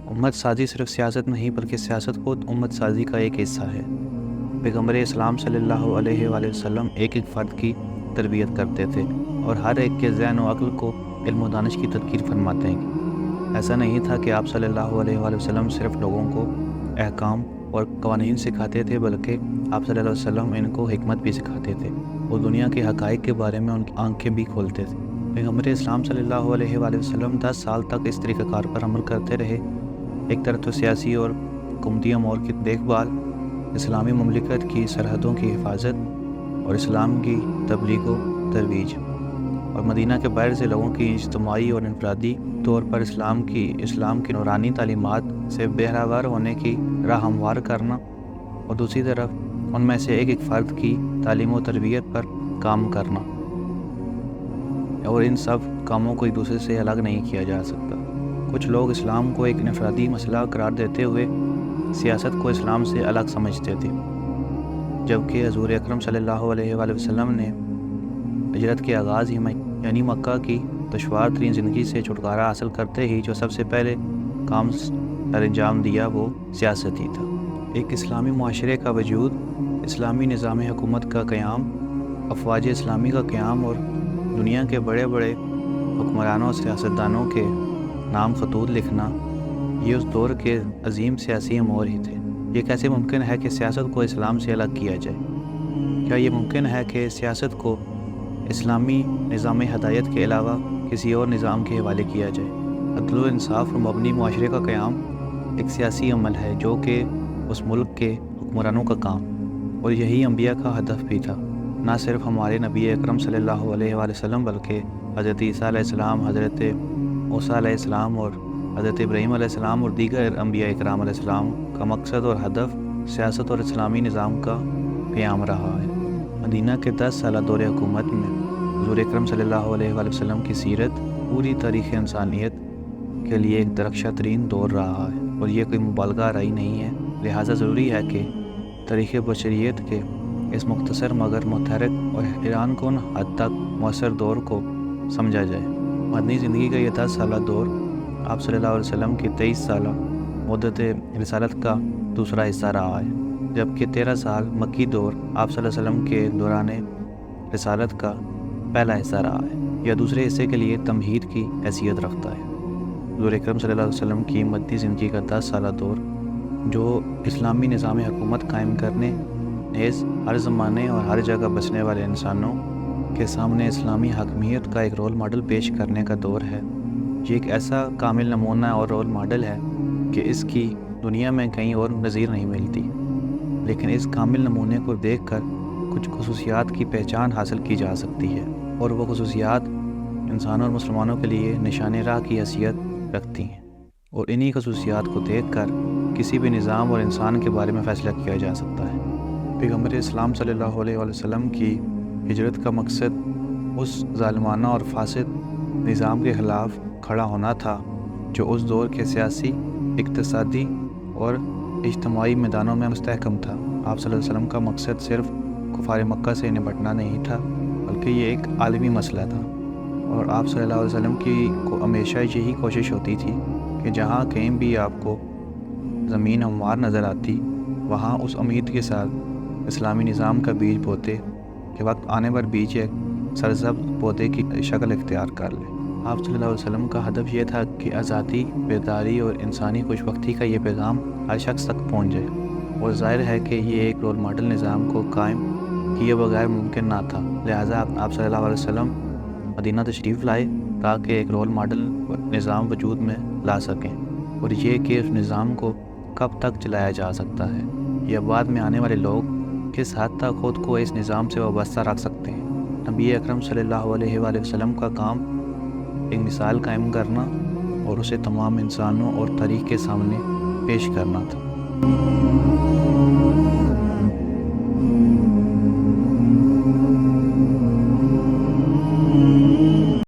امت سازی صرف سیاست نہیں بلکہ سیاست خود امت سازی کا ایک حصہ ہے۔ پیغمبر اسلام صلی اللہ علیہ وآلہ وسلم ایک ایک فرد کی تربیت کرتے تھے اور ہر ایک کے ذہن و عقل کو علم و دانش کی تذکیر فرماتے ہیں۔ ایسا نہیں تھا کہ آپ صلی اللہ علیہ وآلہ وسلم صرف لوگوں کو احکام اور قوانین سکھاتے تھے، بلکہ آپ صلی اللہ علیہ وسلم ان کو حکمت بھی سکھاتے تھے اور دنیا کے حقائق کے بارے میں ان کی آنکھیں بھی کھولتے تھے۔ پیغمبر اسلام صلی اللہ علیہ وآلہ وسلم 10 سال تک اس طریقہ کار پر عمل کرتے رہے۔ ایک طرف تو سیاسی اور حکومتی امور کی دیکھ بھال، اسلامی مملکت کی سرحدوں کی حفاظت اور اسلام کی تبلیغ و ترویج، اور مدینہ کے باہر سے لوگوں کی اجتماعی اور انفرادی طور پر اسلام کی نورانی تعلیمات سے بہرہور ہونے کی راہ ہموار کرنا، اور دوسری طرف ان میں سے ایک ایک فرد کی تعلیم و تربیت پر کام کرنا، اور ان سب کاموں کو ایک دوسرے سے الگ نہیں کیا جا سکتا۔ کچھ لوگ اسلام کو ایک انفرادی مسئلہ قرار دیتے ہوئے سیاست کو اسلام سے الگ سمجھتے تھے، جبکہ حضور اکرم صلی اللہ علیہ وآلہ وسلم نے ہجرت کے آغاز ہی میں یعنی مکہ کی دشوار ترین زندگی سے چھٹکارا حاصل کرتے ہی جو سب سے پہلے کام سر انجام دیا وہ سیاست ہی تھا۔ ایک اسلامی معاشرے کا وجود، اسلامی نظام حکومت کا قیام، افواج اسلامی کا قیام اور دنیا کے بڑے بڑے حکمرانوں اور سیاستدانوں کے نام خطوط لکھنا، یہ اس دور کے عظیم سیاسی امور ہی تھے۔ یہ کیسے ممکن ہے کہ سیاست کو اسلام سے الگ کیا جائے؟ کیا یہ ممکن ہے کہ سیاست کو اسلامی نظام ہدایت کے علاوہ کسی اور نظام کے حوالے کیا جائے؟ عدل و انصاف اور مبنی معاشرے کا قیام ایک سیاسی عمل ہے جو کہ اس ملک کے حکمرانوں کا کام اور یہی انبیاء کا ہدف بھی تھا۔ نہ صرف ہمارے نبی اکرم صلی اللہ علیہ وآلہ وسلم بلکہ حضرت عیسیٰ علیہ السلام، حضرت موسیٰ علیہ السلام اور حضرت ابراہیم علیہ السلام اور دیگر انبیاء اکرام علیہ السلام کا مقصد اور ہدف سیاست اور اسلامی نظام کا قیام رہا ہے۔ مدینہ کے 10 سالہ دور حکومت میں حضور اکرم صلی اللہ علیہ وآلہ وسلم کی سیرت پوری تاریخ انسانیت کے لیے ایک درخشاں ترین دور رہا ہے، اور یہ کوئی مبالغہ آرائی نہیں ہے۔ لہٰذا ضروری ہے کہ تاریخ بشریت کے اس مختصر مگر متحرک اور حیران کن حد تک مؤثر دور کو سمجھا جائے۔ مدنی زندگی کا یہ 10 سالہ دور آپ صلی اللہ علیہ وسلم کی 23 سالہ مدت رسالت کا دوسرا حصہ رہا ہے، جبکہ 13 سال مکی دور آپ صلی اللہ علیہ وسلم کے دوران رسالت کا پہلا حصہ رہا ہے، یا دوسرے حصے کے لیے تمہید کی حیثیت رکھتا ہے۔ حضور اکرم صلی اللہ علیہ وسلم کی مدنی زندگی کا 10 سالہ دور جو اسلامی نظام حکومت قائم کرنے، نیز ہر زمانے اور ہر جگہ بسنے والے انسانوں کے سامنے اسلامی حاکمیت کا ایک رول ماڈل پیش کرنے کا دور ہے۔ یہ ایک ایسا کامل نمونہ اور رول ماڈل ہے کہ اس کی دنیا میں کہیں اور نظیر نہیں ملتی، لیکن اس کامل نمونے کو دیکھ کر کچھ خصوصیات کی پہچان حاصل کی جا سکتی ہے، اور وہ خصوصیات انسانوں اور مسلمانوں کے لیے نشان راہ کی حیثیت رکھتی ہیں، اور انہی خصوصیات کو دیکھ کر کسی بھی نظام اور انسان کے بارے میں فیصلہ کیا جا سکتا ہے۔ پیغمبر اسلام صلی اللہ علیہ وآلہ وسلم کی ہجرت کا مقصد اس ظالمانہ اور فاسد نظام کے خلاف کھڑا ہونا تھا جو اس دور کے سیاسی، اقتصادی اور اجتماعی میدانوں میں مستحکم تھا۔ آپ صلی اللہ علیہ وسلم کا مقصد صرف کفار مکہ سے نمٹنا نہیں تھا، بلکہ یہ ایک عالمی مسئلہ تھا، اور آپ صلی اللہ علیہ وسلم کی کو ہمیشہ یہی کوشش ہوتی تھی کہ جہاں کہیں بھی آپ کو زمین ہموار نظر آتی، وہاں اس امید کے ساتھ اسلامی نظام کا بیج بوتے کہ وقت آنے پر بیج ایک سرسبز پودے کی شکل اختیار کر لے۔ آپ صلی اللہ علیہ وسلم کا ہدف یہ تھا کہ آزادی، بیداری اور انسانی خوش بختی کا یہ پیغام ہر شخص تک پہنچ جائے، اور ظاہر ہے کہ یہ ایک رول ماڈل نظام کو قائم کیے بغیر ممکن نہ تھا۔ لہٰذا آپ صلی اللہ علیہ وسلم مدینہ تشریف لائے تاکہ ایک رول ماڈل نظام وجود میں لا سکیں، اور یہ کہ اس نظام کو کب تک چلایا جا سکتا ہے، یا بعد میں آنے والے لوگ کس حد تک خود کو اس نظام سے وابستہ رکھ سکتے ہیں۔ نبی اکرم صلی اللہ علیہ وآلہ وسلم کا کام ایک مثال قائم کرنا اور اسے تمام انسانوں اور تاریخ کے سامنے پیش کرنا تھا۔